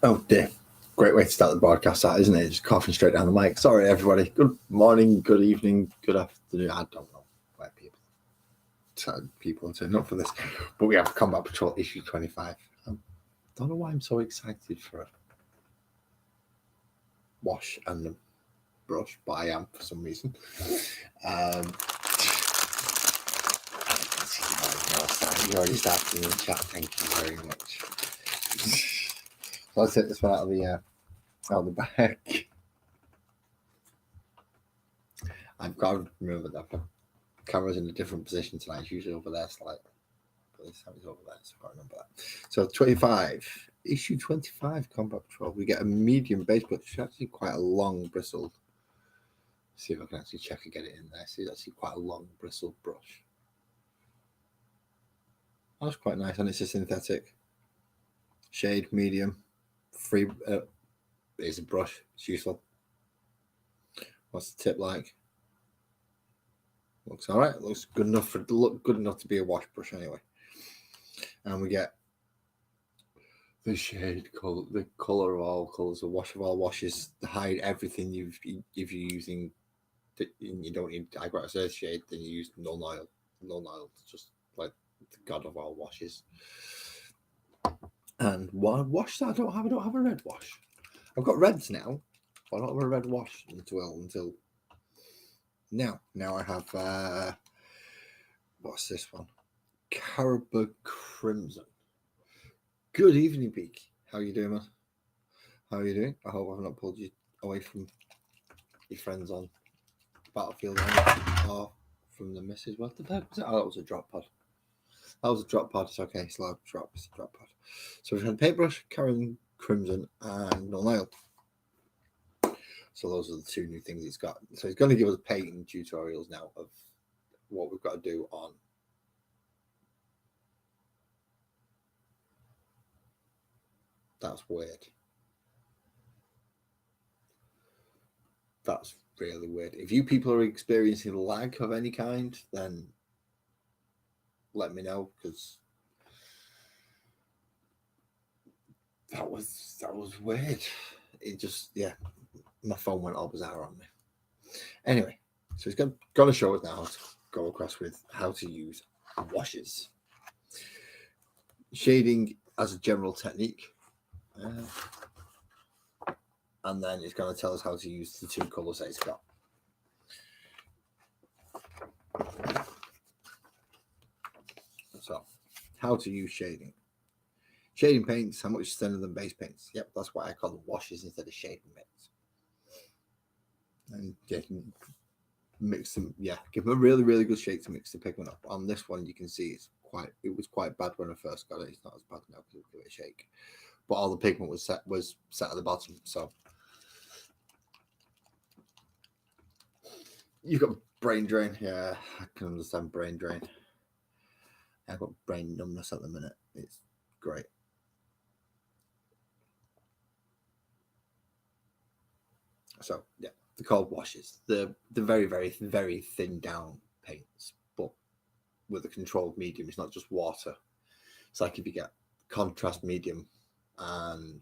Oh dear. Great way to start the broadcast, that, isn't it? Just coughing straight down the mic. Sorry, everybody. Good morning, good evening, good afternoon. I don't know where people turn up for this. But we have Combat Patrol Issue 25. I don't know why I'm so excited for a wash and a brush, but I am for some reason. You already started in the chat. Thank you very much. So let's take this one out of the bag. I've got to remember that the camera's in a different position tonight. It's usually over there slightly. But this time it's over there, so I can't remember that. So 25, issue 25, Combat Patrol. We get a medium base, but it's actually quite a long bristled. See if I can actually check and get it in there. See, it's actually quite a long bristled brush. That's quite nice, and it's a synthetic shade, medium, free. It's a brush. It's useful. What's the tip like? Looks all right. Looks good enough to be a wash brush anyway. And we get the shade color, the color of all colors, the wash of all washes, to hide everything if you're using. You don't need I shade, then you use null oil. Null oil is just like the god of all washes. And one wash that I don't have a red wash. I've got reds now, but I don't have a red wash until now. Now I have what's this one? Caribou Crimson. Good evening, Beak. How are you doing, man? How are you doing? I hope I've not pulled you away from your friends on Battlefield or from the missus. What the heck was it? Oh, that was a drop pod. That was a drop pod. It's okay. It's a drop pod. So we've had paintbrush, Caribou Crimson, and null oil. So those are the two new things he's got. So he's going to give us painting tutorials now of what we've got to do on. That's weird. That's really weird. If you people are experiencing lag of any kind, then let me know, because that was weird. It just, yeah, my phone went all bizarre on me. Anyway, so he's going to show us now how to go across with how to use washes. Shading as a general technique. And then he's going to tell us how to use the two colours that he's got. So, how to use shading. Shading paints are much thinner than base paints. Yep, that's why I call them washes instead of shading paints. And you can mix them, give them a really, really good shake to mix the pigment up. On this one, you can see it was quite bad when I first got it. It's not as bad now because we give it a shake. But all the pigment was set at the bottom. So you've got brain drain. Yeah, I can understand brain drain. I've got brain numbness at the minute. It's great. So yeah, the cold washes, the very, very, very thin down paints, but with a controlled medium. It's not just water. It's like if you get contrast medium and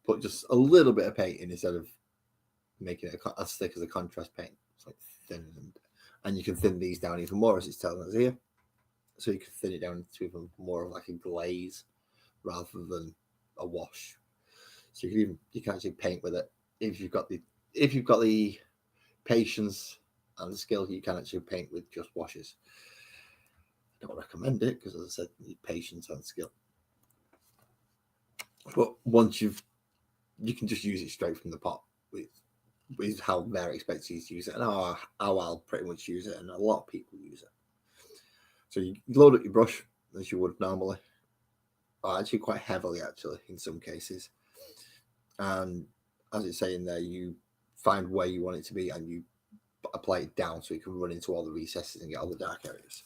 put just a little bit of paint in instead of making it as thick as a contrast paint. It's like thin, and you can thin these down even more, as it's telling us here. So you can thin it down to even more of like a glaze rather than a wash. So you can actually paint with it if you've got the patience and the skill. You can actually paint with just washes. I don't recommend it because, as I said, you need patience and skill. But once you can just use it straight from the pot with how they're expected to use it, and how I'll pretty much use it, and a lot of people use it. So you load up your brush as you would normally, or actually quite heavily, actually, in some cases. And as it's saying there, you find where you want it to be and you apply it down so you can run into all the recesses and get all the dark areas.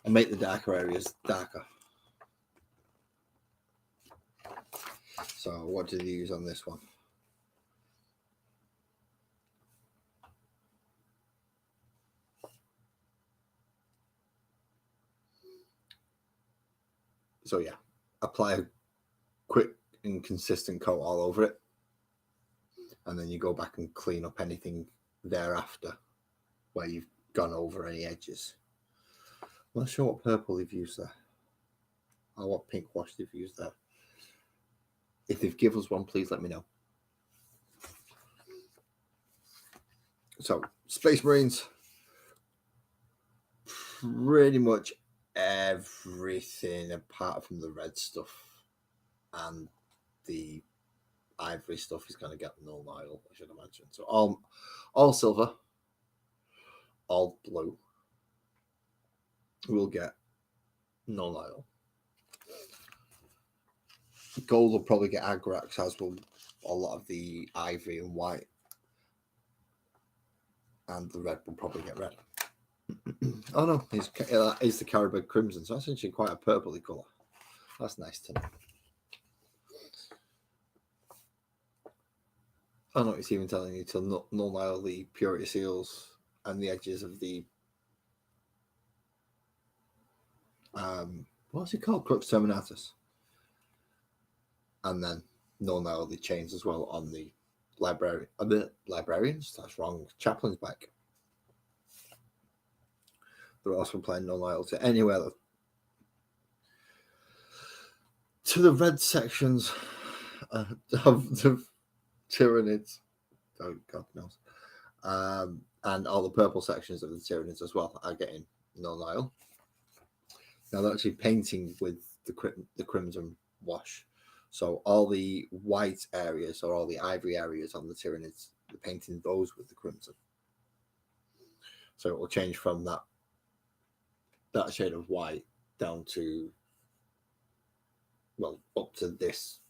And make the darker areas darker. So what did you use on this one? So yeah, apply a quick and consistent coat all over it. And then you go back and clean up anything thereafter where you've gone over any edges. I'm not sure what purple they've used there, or what pink wash they've used there. If they've given us one, please let me know. So, Space Marines, pretty much everything apart from the red stuff and the ivory stuff is going to get null nihil, I should imagine. So all silver, all blue will get null nihil. Gold will probably get agrax, as will a lot of the ivory and white. And the red will probably get red. Oh no, it's the Caribou Crimson, so that's actually quite a purpley colour. That's nice to know. Oh no, it's even telling you to null nihil the purity seals and the edges of the what's it called? Crux Terminatus. And then null nihil the chains as well on the librarians. That's wrong. Chaplain's back. They're also playing null nihil to anywhere to the red sections of the Tyranids. Oh, God knows. And all the purple sections of the Tyranids as well are getting null nihil. Now they're actually painting with the crimson wash. So all the white areas or all the ivory areas on the Tyranids, they're painting those with the crimson. So it will change from that shade of white down to, well, up to this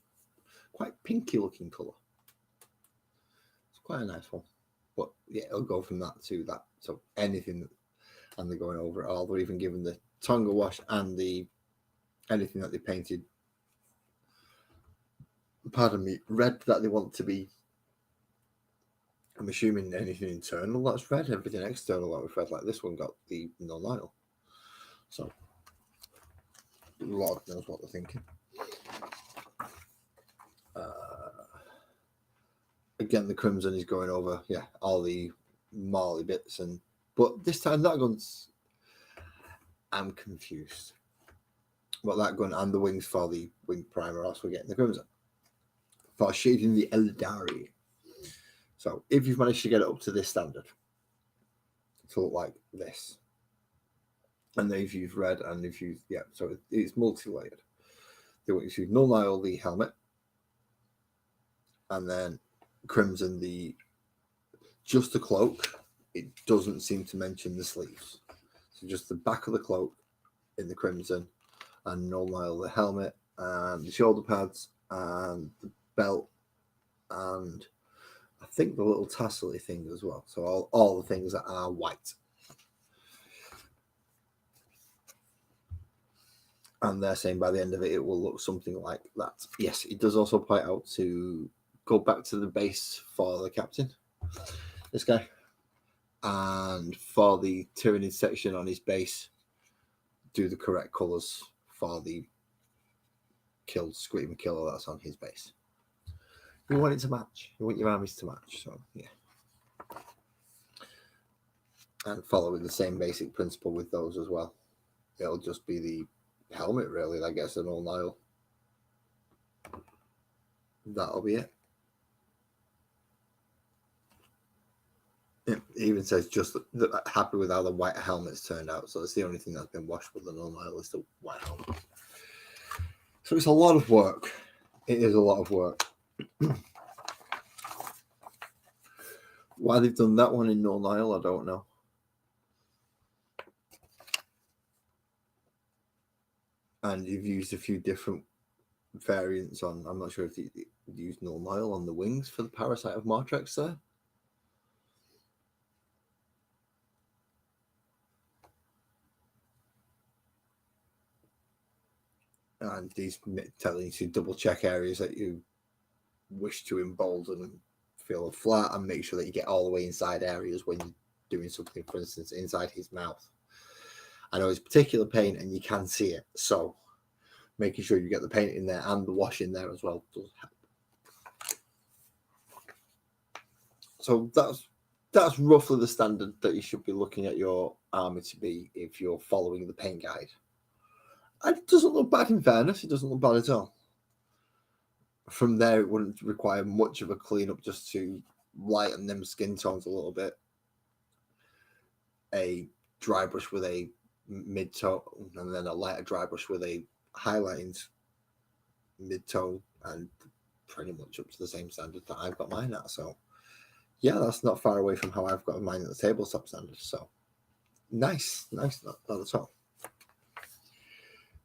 quite pinky looking colour. It's quite a nice one. But yeah, it'll go from that to that. So anything, and they're going over it all. They're even giving the Tonga wash and anything that they painted, pardon me, red that they want to be. I'm assuming anything internal that's red, everything external that was red, like this one got the null nihil. So, Lord knows what they're thinking. Again, the crimson is going over, yeah, all the Marley bits, but this time that gun's, I'm confused. But that gun and the wings for the wing primer are also getting the crimson for shading the Eldari. So if you've managed to get it up to this standard, to look like this, and then if you've red and if you've, yeah, so it's multi-layered. They want you to null nihil the helmet, and then crimson just the cloak. It doesn't seem to mention the sleeves. So just the back of the cloak in the crimson, and null nihil the helmet and the shoulder pads and the belt and I think the little tassel-y thing as well. So all the things that are white. And they're saying by the end of it, it will look something like that. Yes, it does also point out to go back to the base for the captain, this guy. And for the Tyranid section on his base, do the correct colours for the Screamer Killer that's on his base. You want it to match. You want your armies to match. So, yeah. And following the same basic principle with those as well. It'll just be the helmet, really, that gets a null nihil. That'll be it. It even says just happy with how the white helmets turned out. So it's the only thing that's been washed with the null nihil is the white helmet. So it's a lot of work. It is a lot of work. Why they've done that one in null nihil, I don't know. And you've used a few different variants on. I'm not sure if you used null nihil on the wings for the Parasite of Mortrex there. And he's telling you to double check areas that you wish to embolden and feel flat, and make sure that you get all the way inside areas when you're doing something, for instance, inside his mouth. I know it's particular pain and you can see it, so making sure you get the paint in there and the wash in there as well does help. So that's roughly the standard that you should be looking at your army to be if you're following the paint guide. And it doesn't look bad, in fairness. It doesn't look bad at all. From there, it wouldn't require much of a cleanup, just to lighten them skin tones a little bit. A dry brush with a mid-tone, and then a lighter dry brush with a highlighted mid-tone, and pretty much up to the same standard that I've got mine at. So yeah, that's not far away from how I've got mine at the tabletop standard. So nice, not at all.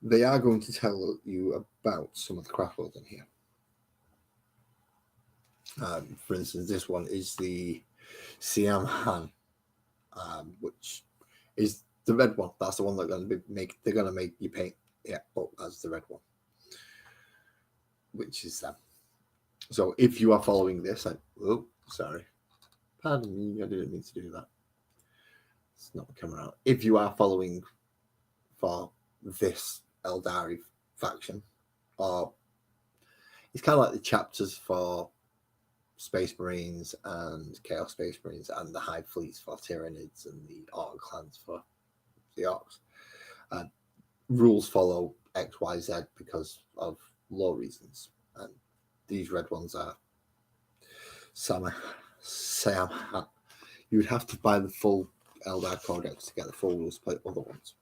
They are going to tell you about some of the craft building here. For instance, this one is the Siam Han, which is the red one. That's the one they're going to make you paint. Yeah, that's the red one, which is them. So if you are following this, pardon me, I didn't mean to do that. It's not coming out. If you are following for this Eldari faction, or it's kind of like the chapters for Space Marines and Chaos Space Marines and the Hive Fleets for Tyranids and the Orc clans for the Orcs. Rules follow X, Y, Z because of law reasons, and these red ones are Sam. You would have to buy the full Eldar Codex to get the full rules play other ones.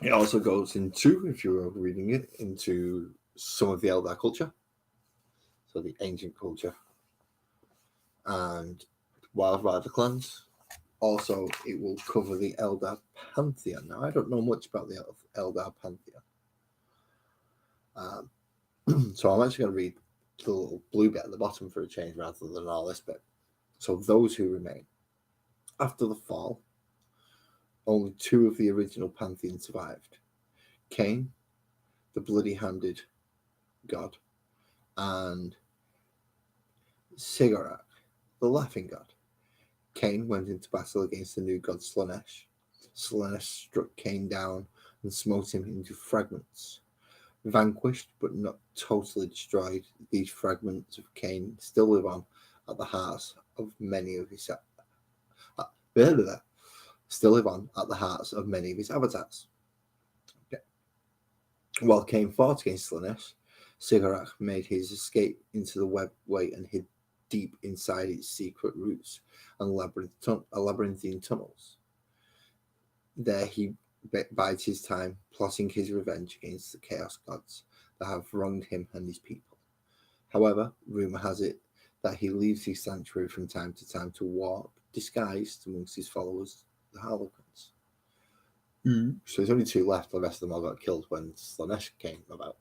It also goes into, if you're reading it, into some of the Eldar culture. So the ancient culture and Wild Rider clans. Also, it will cover the Eldar Pantheon. Now, I don't know much about the Eldar Pantheon. So I'm actually going to read the little blue bit at the bottom for a change rather than all this bit. So those who remain. After the fall, only 2 of the original Pantheon survived. Cain, the bloody-handed god, and Sigarak, the laughing god. Cain went into battle against the new god Slaanesh. Slaanesh struck Cain down and smote him into fragments. Vanquished but not totally destroyed, these fragments of Cain still live on at the hearts of many of his avatars. Okay. While Cain fought against Slaanesh, Sigarak made his escape into the webway and hid deep inside its secret roots and labyrinthine tunnels. There he bides his time, plotting his revenge against the Chaos Gods that have wronged him and his people. However, rumor has it that he leaves his sanctuary from time to time to walk disguised amongst his followers, the Harlequins. So there's only 2 left. The rest of them all got killed when Slaanesh came about.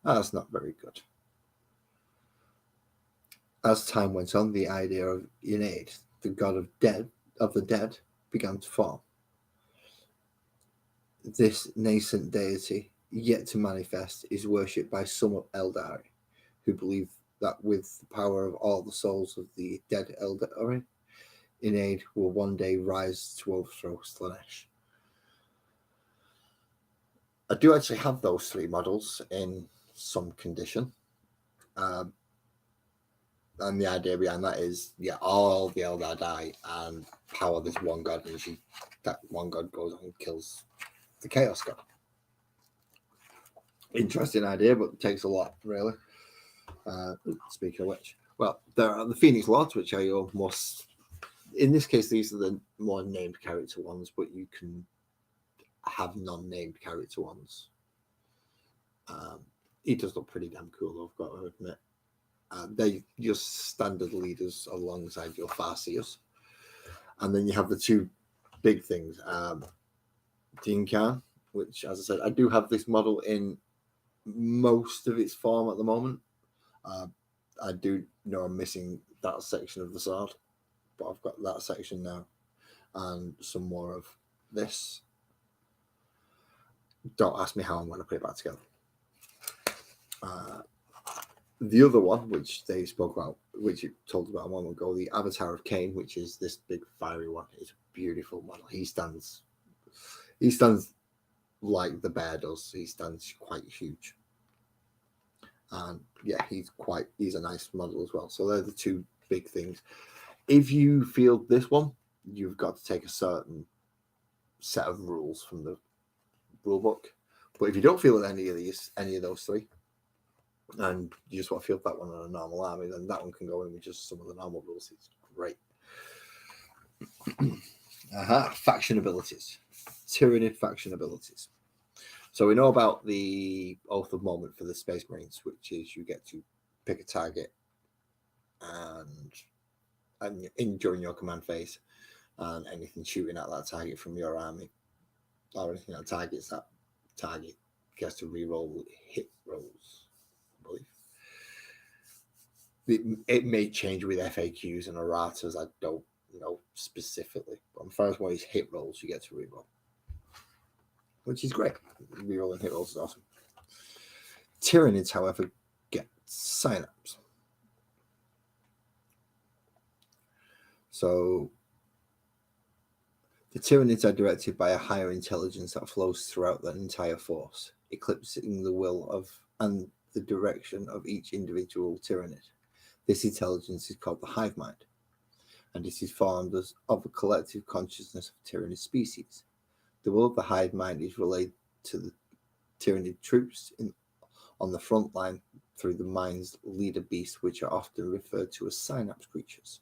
That's not very good. As time went on, the idea of Eneaid, the god of the dead, began to form. This nascent deity, yet to manifest, is worshipped by some Eldari, who believe that with the power of all the souls of the dead Eldari, Eneaid will one day rise to overthrow Slaanesh. I do actually have those 3 models in some condition. And the idea behind that is, all the Eldar die and power this one god, and that one god goes on and kills the Chaos God. Interesting idea, but it takes a lot, really. Speaking of which, well, there are the Phoenix Lords, which are your most... In this case, these are the more named character ones, but you can have non-named character ones. He does look pretty damn cool, I've got to admit. They're just standard leaders alongside your Farseers. And then you have the 2 big things. Dean Khan, which, as I said, I do have this model in most of its form at the moment. I do know I'm missing that section of the sword, but I've got that section now and some more of this. Don't ask me how I'm going to put it back together. The other one, which they spoke about, which you told about a moment ago, the Avatar of Cain, which is this big fiery one, is a beautiful model. He stands like the bear does. He stands quite huge. And yeah, he's a nice model as well. So they're the two big things. If you field this one, you've got to take a certain set of rules from the rule book. But if you don't field any of those three, and you just want to field that one on a normal army, then that one can go in with just some of the normal rules. It's great. Faction abilities. Tyranid faction abilities. So we know about the Oath of Moment for the Space Marines, which is you get to pick a target and during your command phase, and anything shooting at that target from your army or anything that targets that target gets to reroll hit rolls, I believe. It may change with FAQs and erratas. I don't know specifically. But as far as what is hit rolls, you get to reroll, which is great. Rerolling hit rolls is awesome. Tyranids, however, get synapse. So the Tyranids are directed by a higher intelligence that flows throughout the entire force, eclipsing the will of and the direction of each individual Tyranid. This intelligence is called the hive mind, and it is formed of a collective consciousness of Tyranid species. The will of the hive mind is relayed to the Tyranid troops on the front line through the mind's leader beasts, which are often referred to as synapse creatures.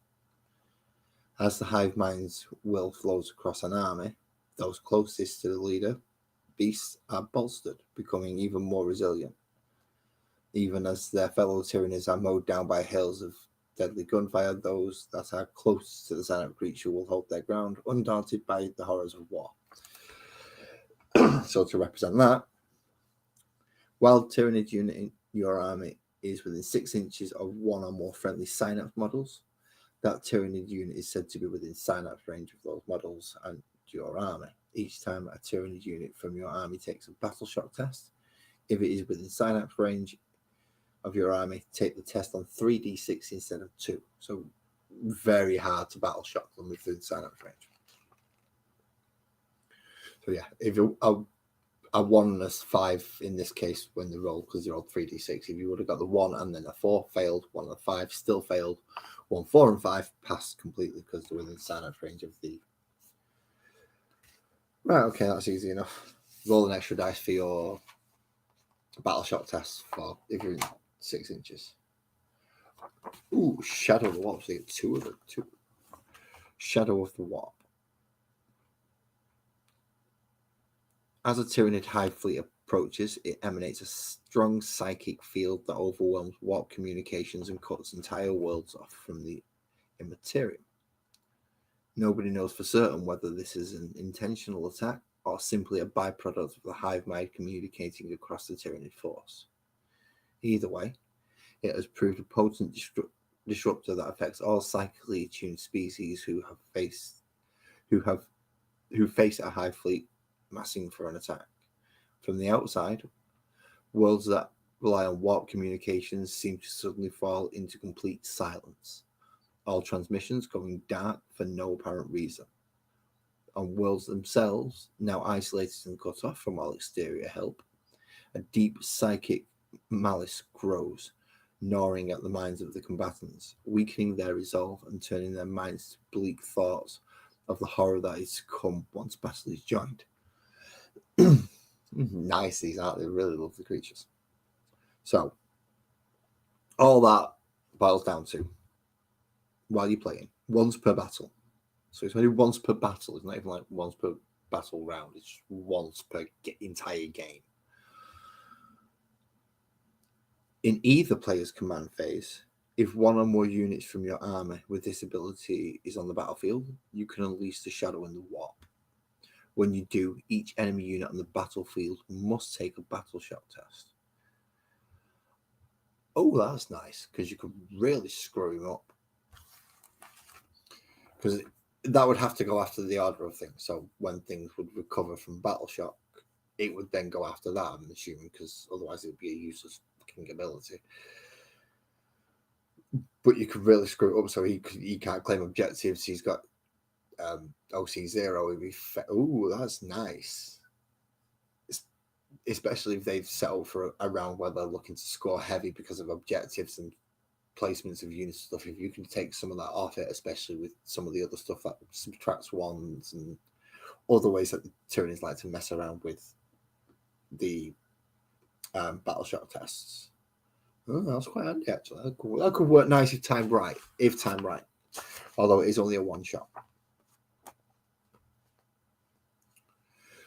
As the hive mind's will flows across an army, those closest to the leader beasts are bolstered, becoming even more resilient. Even as their fellow Tyranids are mowed down by hails of deadly gunfire, those that are closest to the synapse creature will hold their ground, undaunted by the horrors of war. So to represent that, while Tyranid unit in your army is within 6 inches of one or more friendly synapse models, that Tyranid unit is said to be within synapse range of those models and your army. Each time a Tyranid unit from your army takes a battle shock test, if it is within synapse range of your army, take the test on 3d6 instead of 2. So very hard to battle shock them within synapse range. So yeah, if a 1 and a 5 in this case when they roll, because they rolled 3d6, if you would have got the 1 and then a 4 failed, 1 and a 5 still failed, 1, 4 and 5 passed completely because they're within synapse range of the... Right, okay, that's easy enough. Roll an extra dice for your battle shock test for if you're in 6 inches. Ooh, Shadow of the Warp. So you get 2 of them. 2. Shadow of the Warp. As a Tyranid hive fleet approaches, it emanates a strong psychic field that overwhelms warp communications and cuts entire worlds off from the immaterial. Nobody knows for certain whether this is an intentional attack or simply a byproduct of the hive mind communicating across the Tyranid force. Either way, it has proved a potent disruptor that affects all psychically attuned species who face a hive fleet massing for an attack. From the outside, worlds that rely on warp communications seem to suddenly fall into complete silence, all transmissions going dark for no apparent reason. On worlds themselves, now isolated and cut off from all exterior help, a deep psychic malice grows, gnawing at the minds of the combatants, weakening their resolve and turning their minds to bleak thoughts of the horror that is to come once battle is joined. Nice, these aren't they? Really love the creatures. So, all that boils down to, while you're playing, once per battle. So it's only once per battle. It's not even like once per battle round. It's once per entire game. In either player's command phase, if one or more units from your army with this ability is on the battlefield, you can unleash the Shadow in the Warp. When you do, each enemy unit on the battlefield must take a battle shock test. Oh, that's nice, because you could really screw him up. Because that would have to go after the order of things. So when things would recover from battle shock, it would then go after that, I'm assuming, because otherwise it would be a useless fucking ability. But you could really screw it up, so he can't claim objectives. He's got OC0. Oh, that's nice. especially if they've settled for a round where they're looking to score heavy because of objectives and placements of units and stuff. If you can take some of that off it, especially with some of the other stuff that subtracts ones and other ways that the Tyranids like to mess around with the battle shock tests. Oh, that was quite handy actually. That could work nice if timed right. Although it is only a one shot.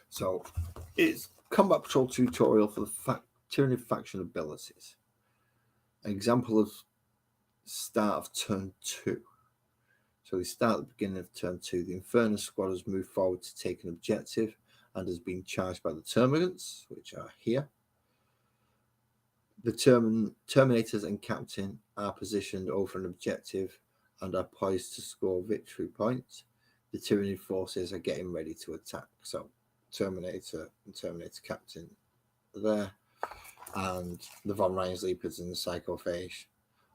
So it's Combat Patrol tutorial for the Tyranid faction abilities. An example of start of turn 2. So we start at the beginning of turn 2. The Inferno squad has moved forward to take an objective and has been charged by the Termagants, which are here. The Terminators and Captain are positioned over an objective and are poised to score victory points. The Tyranid forces are getting ready to attack. So Terminator and Terminator Captain are there, and the Von Ryan's Leapers and the Psychophage,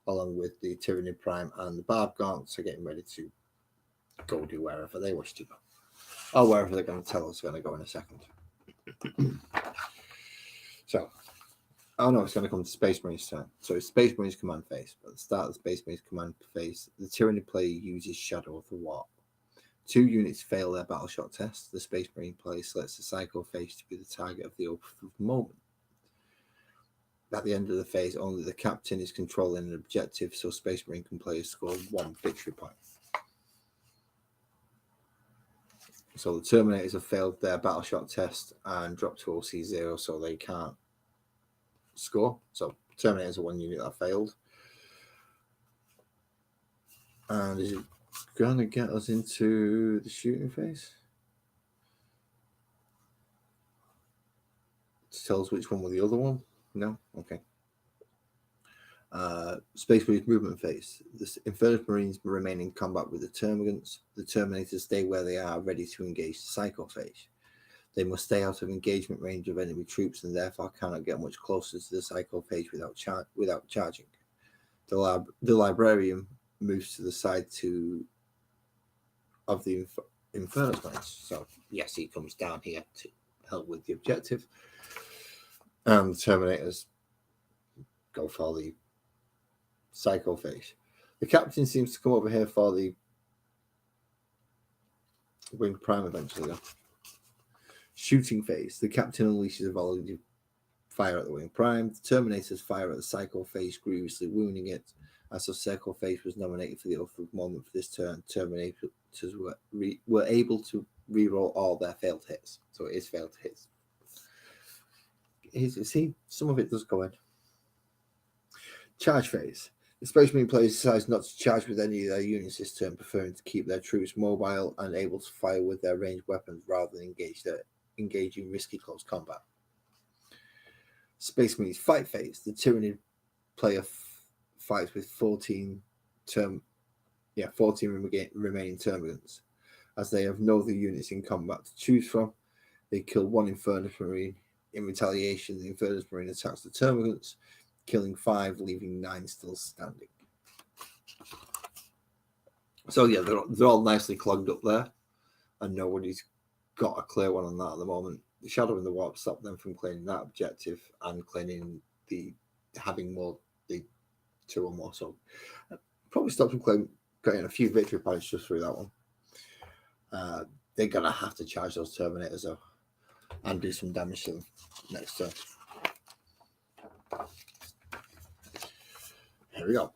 along with the Tyranid Prime and the Barb Gaunts, are getting ready to go do wherever they wish to go, or wherever they're going to tell us they're going to go in a second. So, oh no, it's going to come to Space Marines turn. So it's Space Marines command phase. At the start of the Space Marines command phase, the Tyranid player uses Shadow of the Warp. 2 units fail their battle shock test. The Space Marine player selects the Psychophage to be the target of the oath of the moment. At the end of the phase, only the captain is controlling an objective, so Space Marine players score 1 victory point. So the Terminators have failed their battle shock test and dropped to OC0, so they can't score. So Terminators are 1 unit that failed. And is it going to get us into the shooting phase? To tell us which one was the other one? No? Okay. Space Marines movement phase. The Infernus Marines remain in combat with the Termagants. The Terminators stay where they are, ready to engage the Psychophage. They must stay out of engagement range of enemy troops and therefore cannot get much closer to the Psychophage without charging. The Librarian moves to the side of the Infernus Marines. So, yes, he comes down here to help with the objective. And the Terminators go for the Psychophage. The captain seems to come over here for the Winged Prime eventually, though. Shooting phase. The captain unleashes a volley of fire at the Winged Prime. The Terminators fire at the Psychophage, grievously wounding it. As the Psychophage was nominated for the Oath of Moment for this turn, Terminators were able to reroll all their failed hits. So it is failed hits. See, some of it does go in. Charge phase. The Space Marine player decides not to charge with any of their units this turn, preferring to keep their troops mobile and able to fire with their ranged weapons rather than engage in risky close combat. Space Marines fight phase. The Tyranid player fights with 14 remaining Termagants. As they have no other units in combat to choose from, they kill 1 Infernus Marine. In retaliation, the Infernus Marine attacks the Termagants, killing 5, leaving 9 still standing. So yeah, they're all nicely clogged up there, and nobody's got a clear one on that at the moment. The Shadow in the Warp stopped them from claiming that objective and claiming the 2 or more. So probably stopped them getting a few victory points just through that one. They're gonna have to charge those Terminators though, and do some damage to them next turn. Here we go.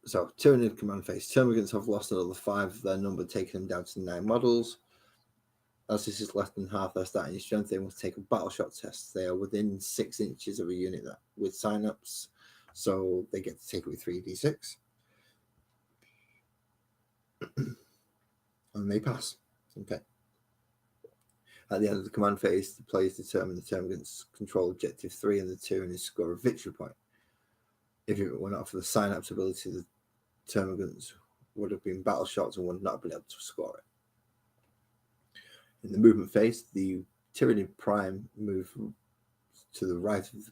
So, Tyranid command phase. Termagants have lost another 5 of their number, taking them down to 9 models. As this is less than half their starting strength, they must take a battle shock test. They are within 6 inches of a unit with sign-ups, so they get to take it with 3d6. And they pass. Okay. At the end of the command phase, the players determine the Termagants control objective 3 and the Tyranids score a victory point. If it were not for the sign-ups ability, the Termagants would have been battle shocked and would not have been able to score it. In the movement phase, the Tyranid Prime move to the right of the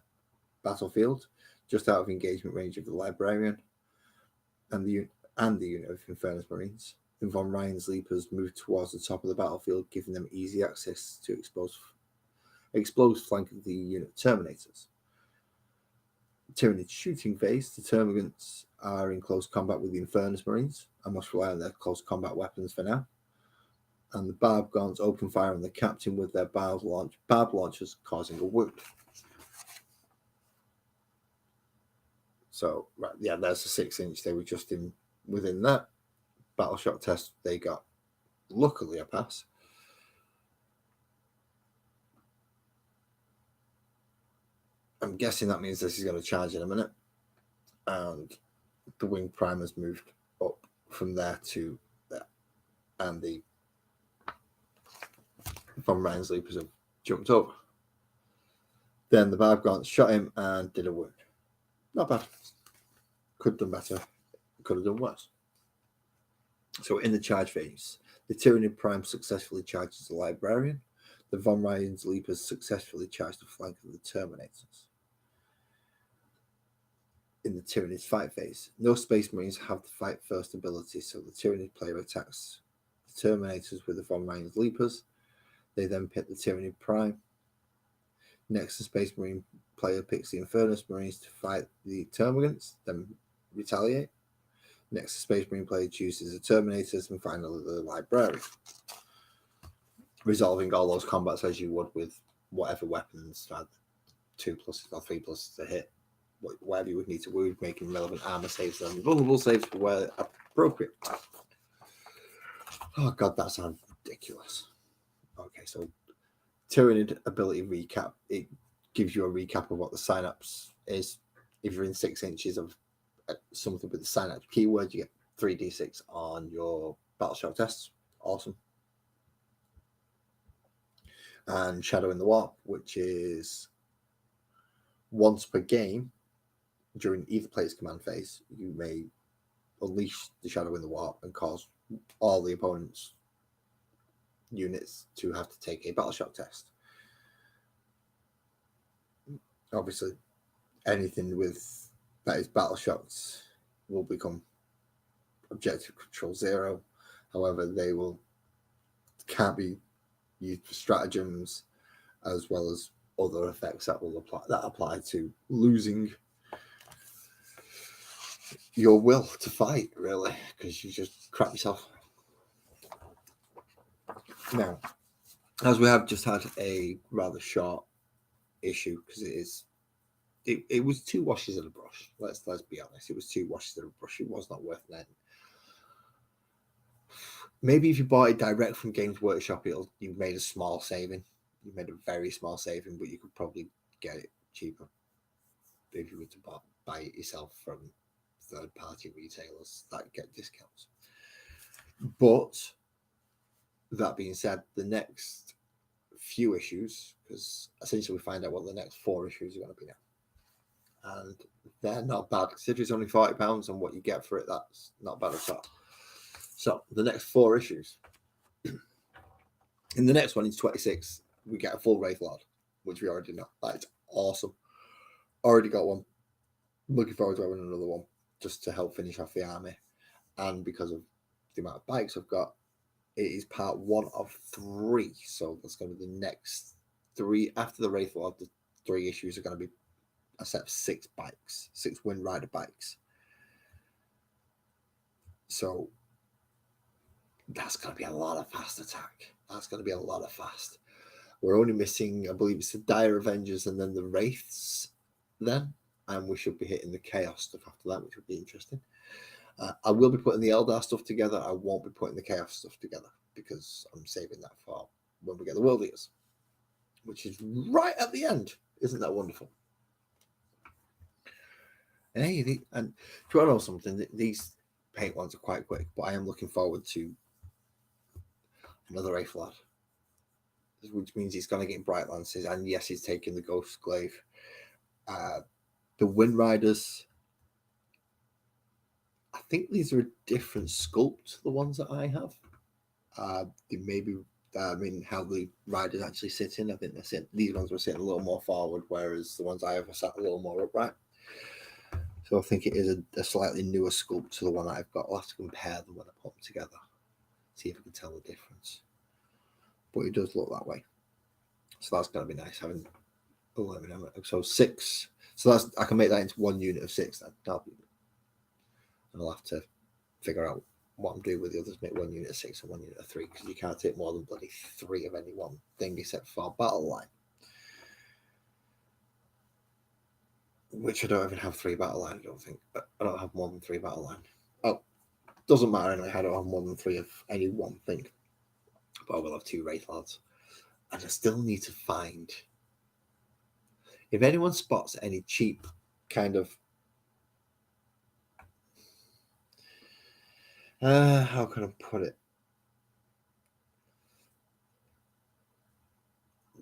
battlefield, just out of engagement range of the Librarian and the unit of Infernus Marines. The Von Ryan's Leapers move towards the top of the battlefield, giving them easy access to exposed explodes flank of the unit Terminators. Tyranid shooting phase, the Termagants are in close combat with the Infernus Marines and must rely on their close combat weapons for now. And the Barb Gaunts open fire on the captain with their barb launchers, causing a wound. So, right, yeah, there's a 6-inch. They were just within that. Battle shock test, they got, luckily, a pass. I'm guessing that means this is going to charge in a minute. And the wing primers moved up from there to there. And the von Ryan's Leapers have jumped over. Then the Barb Gaunts shot him and did a wound. Not bad. Could have done better. Could have done worse. So in the charge phase, the Tyranid Prime successfully charges the Librarian. The von Ryan's Leapers successfully charge the flank of the Terminators. In the Tyranid's fight phase, no Space Marines have the fight first ability, so the Tyranid player attacks the Terminators with the von Ryan's Leapers. They then pick the Tyranid Prime. Next, the Space Marine player picks the Infernus Marines to fight the Termagants, then retaliate. Next, the Space Marine player chooses the Terminators, and finally the Librarian. Resolving all those combats as you would with whatever weapons had 2+ or 3+ to hit, whatever you would need to wound, making relevant armor saves and vulnerable saves where appropriate. Oh god, that sounds ridiculous. Okay, so Tyranid ability recap. It gives you a recap of what the synapse is. If you're in 6 inches of something with the synapse keyword, you get 3d6 on your battle shock tests. Awesome. And Shadow in the Warp, which is once per game during either player's command phase, you may unleash the Shadow in the Warp and cause all the opponent's units to have to take a battle shock test. Obviously, anything with that is battle shocked will become objective control 0. However, they can't be used for stratagems as well as other effects that apply to losing your will to fight, really, because you just crap yourself. Now, as we have just had a rather short issue, because it was 2 washes of a brush. Let's be honest, it was 2 washes of a brush. It was not worth that. Maybe if you bought it direct from Games Workshop, you made a small saving. You made a very small saving, but you could probably get it cheaper if you were to buy it yourself from third-party retailers that get discounts. But that being said, the next few issues, because essentially we find out what the next 4 issues are going to be now, and they're not bad. Considering it's only £40 and what you get for it, that's not bad at all. So the next 4 issues. In the next one, in 26, we get a full Wraith Lord, which we already know. That's awesome. Already got one. Looking forward to having another one just to help finish off the army. And because of the amount of bikes I've got, it is part 1 of 3. So that's going to be the next 3. After the Wraith Lord, the 3 issues are going to be a set of 6 bikes, 6 Wind Rider bikes. So that's going to be a lot of fast attack. That's going to be a lot of fast. We're only missing, I believe it's the Dire Avengers and then the Wraiths then. And we should be hitting the Chaos stuff after that, which would be interesting. I will be putting the Eldar stuff together. I won't be putting the Chaos stuff together because I'm saving that for when we get the World Eaters, which is right at the end. Isn't that wonderful? And hey, do you want to know something? These paint ones are quite quick, but I am looking forward to another Wraith Lord, which means he's going to get Bright Lances, and yes, he's taking the Ghost Glaive. The Wind Riders, I think these are a different sculpt to the ones that I have. They maybe, how the riders actually sit in. I think these ones were sitting a little more forward, whereas the ones I have are sat a little more upright. So I think it is a slightly newer sculpt to the one I've got. I'll have to compare them when I put them together, see if I can tell the difference. But it does look that way. So that's going to be nice having 11 of it. So 6. So that's, I can make that into 1 unit of 6 then. And I'll have to figure out what I'm doing with the others. Make 1 unit of 6 and 1 unit of 3, because you can't take more than bloody 3 of any one thing except for battle line. Which I don't even have 3 battle line, I don't think. I don't have more than 3 battle line. Oh, doesn't matter anyway. I don't have more than 3 of any one thing. But I will have 2 Wraith Lads. And I still need to find, if anyone spots any cheap kind of, how can I put it?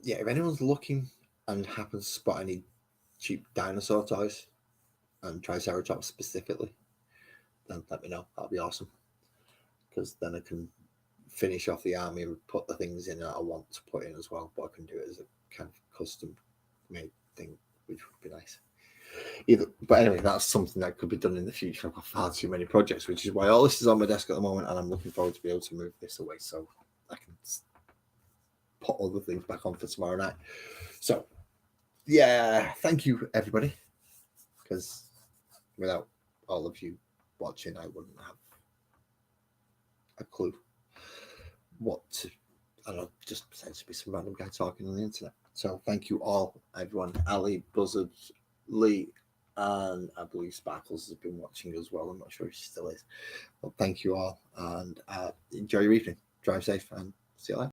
Yeah, if anyone's looking and happens to spot any cheap dinosaur toys, and Triceratops specifically, then let me know. That'll be awesome. Because then I can finish off the army and put the things in that I want to put in as well. But I can do it as a kind of custom made thing, which would be nice. But anyway, that's something that could be done in the future. I've got far too many projects, which is why all this is on my desk at the moment, and I'm looking forward to be able to move this away so I can put other things back on for tomorrow night. So, yeah, thank you, everybody, because without all of you watching, I wouldn't have a clue what to, I don't know, just potentially be some random guy talking on the internet. So thank you all, everyone. Ali, Buzzard, Lee, and I believe Sparkles has been watching as well. I'm not sure if she still is. But thank you all, and enjoy your evening. Drive safe, and see you later.